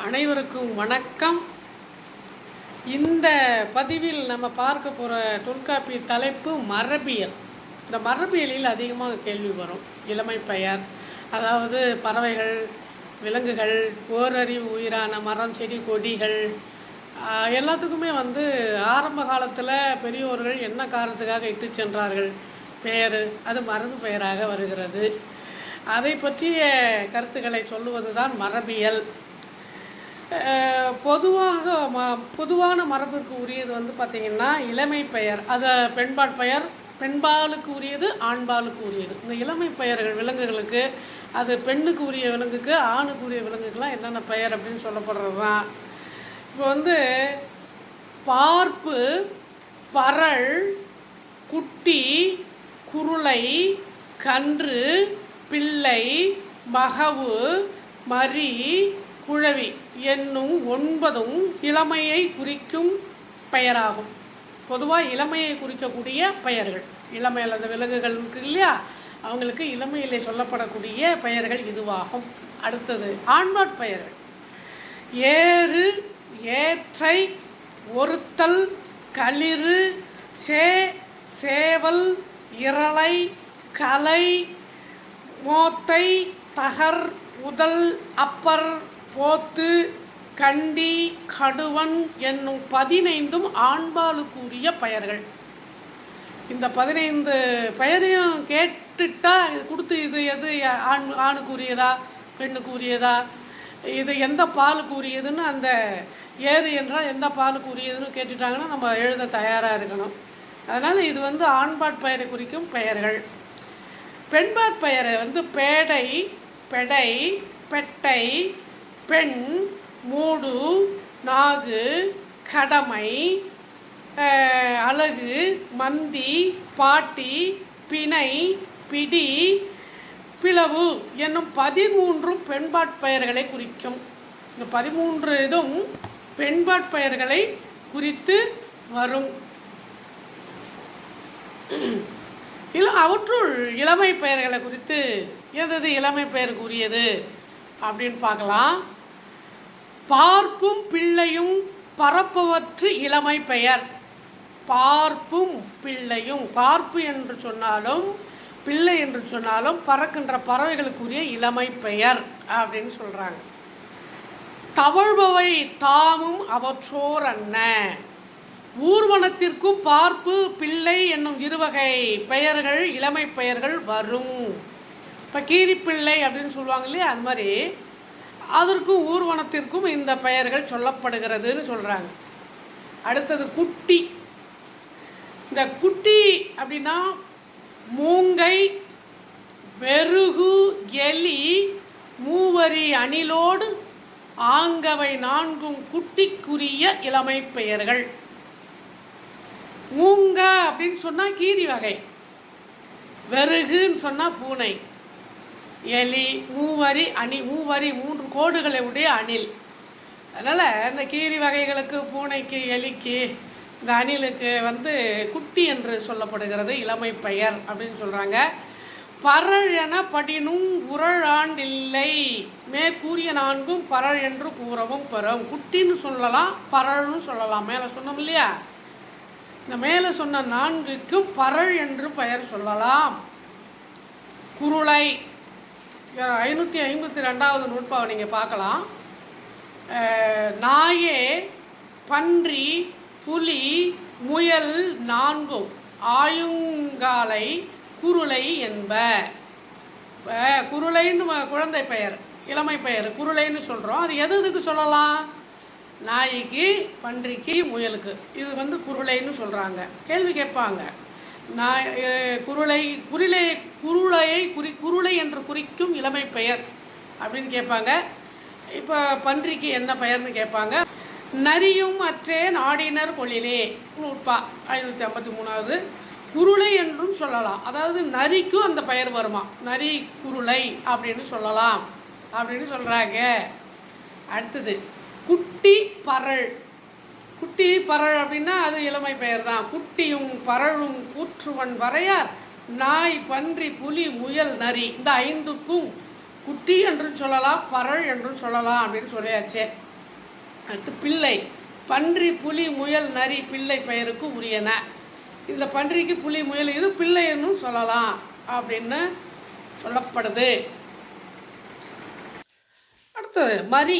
அனைவருக்கும் வணக்கம். இந்த பதிவில் நம்ம பார்க்க போகிற தொல்காப்பிய தலைப்பு மரபியல். இந்த மரபியலில் அதிகமாக கேள்வி வரும். இளமை பெயர், அதாவது பறவைகள், விலங்குகள், ஓரறிவு உயிரான மரம், செடி, கொடிகள் எல்லாத்துக்குமே ஆரம்ப காலத்தில் பெரியோர்கள் என்ன காரணத்துக்காக இட்டு சென்றார்கள் பெயர், அது மரபு பெயராக வருகிறது. அதை பற்றிய கருத்துக்களை சொல்லுவது தான் மரபியல். பொதுவான மரபிற்கு உரியது பார்த்திங்கன்னா இளமை பெயர். அது பெண்பால் பெயர், பெண்பாலுக்கு உரியது, ஆண்பாலுக்கு உரியது. இந்த இளமை பெயர்கள் விலங்குகளுக்கு, அது பெண்ணுக்கு உரிய விலங்குக்கு, ஆணுக்கு உரிய விலங்குக்கெலாம் என்னென்ன பெயர் அப்படின்னு சொல்லப்படுறது தான். இப்போ பார்ப்பு, பரல், குட்டி, குருளை, கன்று, பிள்ளை, மகவு, மரி, குழவி என்னும் 9ம் இளமையை குறிக்கும் பெயராகும். பொதுவாக இளமையை குறிக்கக்கூடிய பெயர்கள், இளமையில் அந்த விலங்குகள் இருக்கு இல்லையா, அவங்களுக்கு இளமையிலே சொல்லப்படக்கூடிய பெயர்கள் இதுவாகும். அடுத்தது ஆண்பாற் பெயர்கள். ஏறு, ஏற்றை, ஒருத்தல், களிறு, சேவல், இரளை, கலை, மோத்தை, தகர், உதல், அப்பர், போத்து, கண்டி, கடுவன் என்னும் 15ம் ஆண்பாலுக்குரிய பெயர்கள். இந்த 15 பெயரையும் கேட்டுட்டா கொடுத்து இது எது ஆணுக்குரியதா பெண்ணுக்குரியதா, இது எந்த பாலுக்கு உரியதுன்னு, அந்த ஏறு என்றால் எந்த பாலுக்கு உரியதுன்னு கேட்டுட்டாங்கன்னா நம்ம எழுத தயாராக இருக்கணும். அதனால் இது ஆண்பாற் பெயரை குறிக்கும் பெயர்கள். பெண்பாற் பெயரை பேடை, பெடை, பெட்டை, பெண், மூடு, நாகு, கடமை, அழகு, மந்தி, பாட்டி, பிணை, பிடி, பிளவு என்னும் 13ம் பெண்பாற் பெயர்களை குறிக்கும். இந்த 13 இதுவும் பெண்பாற் பெயர்களை குறித்து வரும். அவற்றுள் இளமை பெயர்களை குறித்து எது இளமை பெயருக்கு உரியது அப்படின்னு பார்க்கலாம். பார்ப்பும் பிள்ளையும் பரப்பவற்று இளமை பெயர். பார்ப்பும் பிள்ளையும், பார்ப்பு என்று சொன்னாலும் பிள்ளை என்று சொன்னாலும் பறக்கின்ற பறவைகளுக்குரிய இளமை பெயர் அப்படின்னு சொல்கிறாங்க. தவழ்பவை தாமும் அவற்றோர் அன்ன. ஊர்வனத்திற்கும் பார்ப்பு, பிள்ளை என்னும் இருவகை பெயர்கள், இளமை பெயர்கள் வரும். இப்போ கீரிப்பிள்ளை அப்படின்னு சொல்லுவாங்க இல்லையா, அது மாதிரி அதற்கும் ஊர்வனத்திற்கும் இந்த பெயர்கள் சொல்லப்படுகிறதுன்னு சொல்கிறாங்க. அடுத்தது குட்டி. இந்த குட்டி அப்படின்னா மூங்கை, வெறுகு, எலி, மூவரி அணிலோடு ஆங்கவை 4ம் குட்டிக்குரிய இளமை பெயர்கள். மூங்க அப்படின்னு சொன்னால் கீரி வகை, வெறுகுன்னு சொன்னால் பூனை, எலி, மூவரி அணி, மூவரி 3 கோடுகளை உடைய அணில். அதனால் இந்த கீரி வகைகளுக்கு, பூனைக்கு, எலிக்கு, இந்த அணிலுக்கு குட்டி என்று சொல்லப்படுகிறது இளமை பெயர் அப்படின்னு சொல்கிறாங்க. பரள் என படினும் உரள் ஆண்டில்லை. மேற்கூறிய 4ம் பரள் என்று கூறவும் பெறும். குட்டின்னு சொல்லலாம், பரள்னு சொல்லலாம். மேலே சொன்னோம் இல்லையா, இந்த மேலே சொன்ன 4க்கும் பரள் என்று பெயர் சொல்லலாம். குருளை 552வது நூற்பாவை நீங்கள் பார்க்கலாம். நாயே, பன்றி, புலி, முயல் 4ம் ஆயுங்காலை குருளை என்ப. குருளைன்னு குழந்தை பெயர், இளமை பெயர் குருளைன்னு சொல்கிறோம். அது எதுக்கு சொல்லலாம்? நாய்க்கு, பன்றிக்கு, முயலுக்கு. இது குருளைன்னு சொல்கிறாங்க. கேள்வி கேட்பாங்க, குருளை என்று குறிக்கும் இளமை பெயர் அப்படின்னு கேட்பாங்க. இப்போ பன்றிக்கு என்ன பெயர்னு கேட்பாங்க. நரியும் அற்றே நாடினர் கொள்ளிலே நூற்பா 553வது. குருளை என்றும் சொல்லலாம். அதாவது நரிக்கும் அந்த பெயர் வருமா, நரி குருளை அப்படின்னு சொல்லலாம் அப்படின்னு சொல்கிறாங்க. அடுத்தது குட்டி பரள். குட்டி பரள் அப்படின்னா அது இளமை பெயர் தான். குட்டியும் பரளும் கூற்றுவன் வரையார் நாய், பன்றி, புலி, முயல், நரி இந்த 5க்கும் குட்டி என்றும் சொல்லலாம், பரள் என்றும் சொல்லலாம் அப்படின்னு சொல்லியாச்சு. அடுத்து பிள்ளை. பன்றி, புலி, முயல், நரி பிள்ளை பெயருக்கு உரியன. இதில் பன்றிக்கு புலி, முயல் இது பிள்ளைன்னு சொல்லலாம் அப்படின்னு சொல்லப்படுது. அடுத்தது மரி.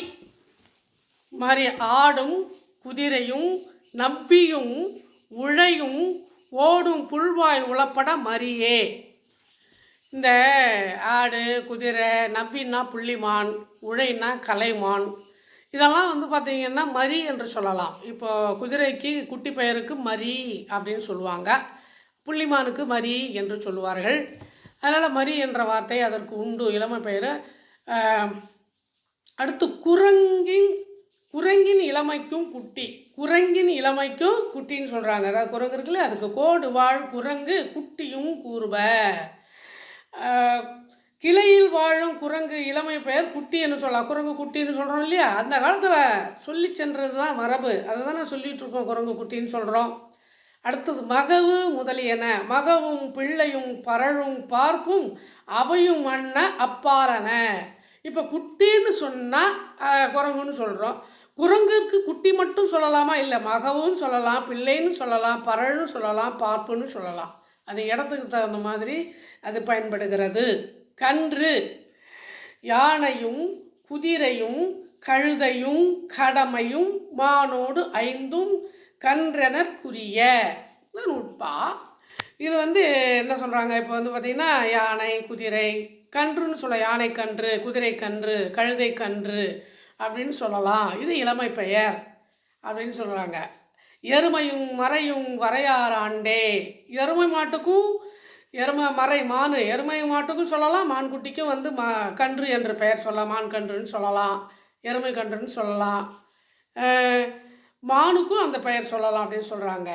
மரி ஆடும் குதிரையும் நவ்வியும் உழையும் ஓடும் புல்வாய் உளப்பட மரியே. இந்த ஆடு, குதிரை, நவ்வின்னா புள்ளிமான், உழைன்னா கலைமான், இதெல்லாம் வந்து பார்த்திங்கன்னா மரி என்று சொல்லலாம். இப்போ குதிரைக்கு குட்டி பெயருக்கு மரி அப்படின்னு சொல்லுவாங்க, புள்ளிமானுக்கு மரி என்று சொல்லுவார்கள். அதனால் மரி என்ற வார்த்தை அதற்கு உண்டு, இளமை பெயர். அடுத்து குரங்கின் இளமைக்கும் குட்டி. குரங்கின் இளமைக்கும் குட்டின்னு சொல்கிறாங்க. அதாவது குரங்கு இருக்குல்ல, அதுக்கு கோடு வாழ் குரங்கு குட்டியும் கூறுவ. கிளையில் வாழும் குரங்கு இளமை பெயர் குட்டின்னு சொல்லலாம். குரங்கு குட்டின்னு சொல்கிறோம் இல்லையா, அந்த காலத்தில் சொல்லி சென்றது தான் மரபு, அதை தான் நான் சொல்லிகிட்டு இருக்கோம், குரங்கு குட்டின்னு சொல்கிறோம். அடுத்தது மகவு முதலியன. மகவும் பிள்ளையும் பரழும் பார்ப்பும் அவையும் அண்ண அப்பாலன. இப்போ குட்டின்னு சொன்னால் குரங்குன்னு சொல்கிறோம். குரங்குக்கு குட்டி மட்டும் சொல்லலாமா? இல்லை, மகவும் சொல்லலாம், பிள்ளைன்னு சொல்லலாம், பரல்னு சொல்லலாம், பார்ப்புன்னு சொல்லலாம். அது இடத்துக்கு தகுந்த மாதிரி அது பயன்படுகிறது. கன்று. யானையும் குதிரையும் கழுதையும் கடமையும் மானோடு ஐந்தும் கன்றெனற்குரிய நுட்பா. இது வந்து என்ன சொல்கிறாங்க, இப்போ வந்து பார்த்திங்கன்னா யானை, குதிரை, கன்றுன்னு சொல்ல, யானை கன்று, குதிரை கன்று, கழுதை கன்று அப்படின்னு சொல்லலாம். இது இளமை பெயர் அப்படின்னு சொல்கிறாங்க. எருமையும் மறையும் வரையாராண்டே. எருமை மாட்டுக்கும் மறை மானு, எருமை மாட்டுக்கும் சொல்லலாம், மான்குட்டிக்கும் வந்து கன்று என்று பெயர் சொல்லலாம், மான் கன்றுன்னு சொல்லலாம், எருமை கன்றுன்னு சொல்லலாம், மானுக்கும் அந்த பெயர் சொல்லலாம் அப்படின்னு சொல்கிறாங்க.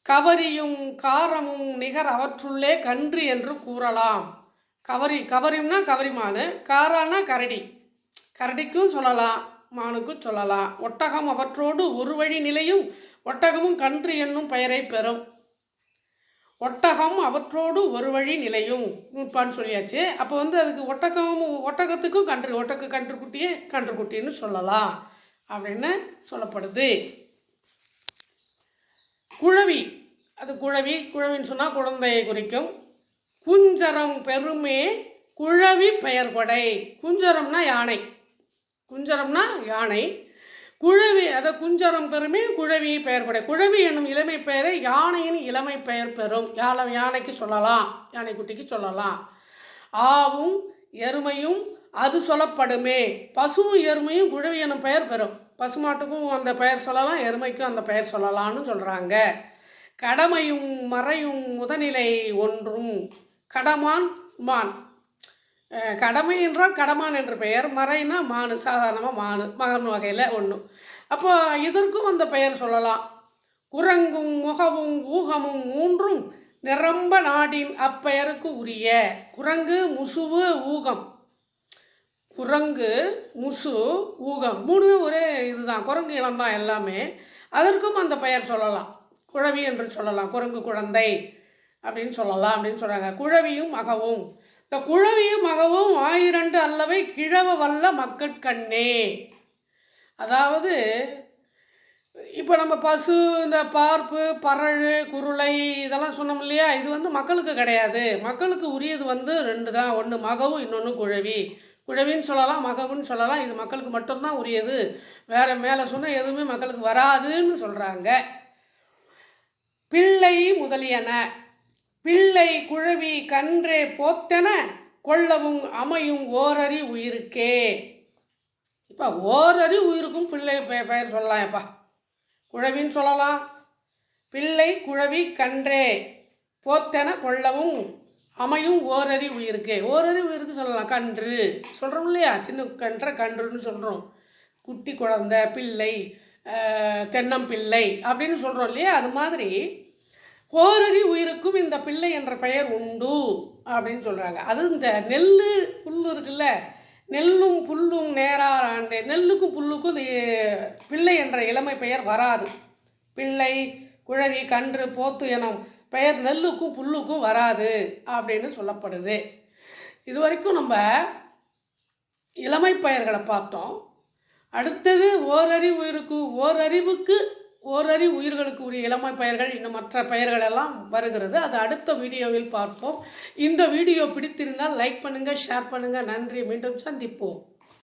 கவரியும் காரமும் நிகர் அவற்றுள்ளே கன்று என்று கூறலாம். கவரியும்னா கவரிமானு, காரானா கரடி, கரடிக்கும் சொல்லலாம், மானுக்கும் சொல்லலாம். ஒட்டகம் அவற்றோடு ஒரு வழி நிலையும் ஒட்டகமும் கன்று என்னும் பெயரை பெறும். ஒட்டகம் அவற்றோடு ஒரு வழி நிலையும் நுட்பான்னு சொல்லியாச்சு. அப்போ வந்து அதுக்கு ஒட்டகத்துக்கும் கன்றுக்குட்டியே கன்றுக்குட்டின்னு சொல்லலாம் அப்படின்னு சொல்லப்படுது. குழவி. அது குழவின்னு சொன்னால் குழந்தையை குறிக்கும். குஞ்சரம் பெருமே குழவி பெயர் கொடை. குஞ்சரம்னா யானை, குழவி அதை குஞ்சரம் பெருமே குழவி பெயர் கொடை. குழவி என்னும் இளமை பெயரை யானையின் இளமை பெயர் பெறும். யானைக்கு சொல்லலாம், யானைக்குட்டிக்கு சொல்லலாம். ஆவும் எருமையும் அது சொல்லப்படுமே. பசுவும் எருமையும் குழவி என்னும் பெயர் பெறும். பசுமாட்டுக்கும் அந்த பெயர் சொல்லலாம், எருமைக்கும் அந்த பெயர் சொல்லலாம்னு சொல்கிறாங்க. கடமையும் மறையும் முதநிலை ஒன்றும். கடமான் மான். கடமை என்றால் கடமான் என்ற பெயர், மறைனா மானு, சாதாரணமாக மகன் வகையில் ஒன்று. அப்போ இதற்கும் அந்த பெயர் சொல்லலாம். குரங்கும் முகவும் ஊகமும் மூன்றும் நிரம்ப நாடின் அப்பெயருக்கு உரிய. குரங்கு, முசுவு, ஊகம். குரங்கு, முசு, ஊகம் மூணுமே ஒரே இதுதான், குரங்கு இனம்தான் எல்லாமே. அதற்கும் அந்த பெயர் சொல்லலாம், குழவி என்று சொல்லலாம், குரங்கு குழந்தை அப்படின்னு சொல்லலாம் அப்படின்னு சொல்கிறாங்க. குழவியும் மகவும். இந்த குழவியும் மகவும் 1000 அல்லவை கிழவ வல்ல மக்கட்கண்ணே. அதாவது இப்போ நம்ம பசு, இந்த பார்ப்பு, பரல், குருளை இதெல்லாம் சொன்னோம் இல்லையா, இது வந்து மக்களுக்கு கிடையாது. மக்களுக்கு உரியது வந்து 2 தான், ஒன்று மகவும், இன்னொன்று குழவி. குழவின்னு சொல்லலாம், மகவுன்னு சொல்லலாம், இது மக்களுக்கு மட்டும்தான் உரியது, வேறு மேலே சொன்னால் எதுவுமே மக்களுக்கு வராதுன்னு சொல்கிறாங்க. பிள்ளை முதலியன. பிள்ளை குழவி கன்றே போத்தென கொள்ளவும் அமையும் ஓரறி உயிருக்கே. இப்போ ஓரறி உயிருக்கும் பிள்ளை பெயர் சொல்லலாம். எப்பா குழவின்னு சொல்லலாம், பிள்ளை குழவி கன்றே போத்தென கொள்ளவும் அமையும் ஓரறி உயிருக்கு. ஓரறி உயிருக்கு சொல்லலாம். கன்று சொல்கிறோம் இல்லையா, சின்ன கன்றுன்னு சொல்கிறோம். குட்டி குழந்தை, பிள்ளை, தென்னம்பிள்ளை அப்படின்னு சொல்கிறோம் இல்லையா, அது மாதிரி ஓரறி உயிருக்கும் இந்த பிள்ளை என்ற பெயர் உண்டு அப்படின்னு சொல்கிறாங்க. அது இந்த நெல் புல் இருக்குல்ல, நெல்லும் புல்லும் நேரார் ஆண்டே. நெல்லுக்கும் புல்லுக்கும் இந்த பிள்ளை என்ற இளமை பெயர் வராது. பிள்ளை, குழவி, கன்று, போத்து எனும் பெயர் நெல்லுக்கும் புல்லுக்கும் வராது அப்படின்னு சொல்லப்படுது. இது வரைக்கும் நம்ம இளமை பெயர்களை பார்த்தோம். அடுத்தது ஓரறிவு உயிருக்கு ஓரறிவுக்கு ஓரறிவு உயிர்களுக்கு உரிய இளமை பெயர்கள் இன்னும் மற்ற பெயர்கள் எல்லாம் வருகிறது. அது அடுத்த வீடியோவில் பார்ப்போம். இந்த வீடியோ பிடித்திருந்தால் லைக் பண்ணுங்கள், ஷேர் பண்ணுங்கள். நன்றி. மீண்டும் சந்திப்போம்.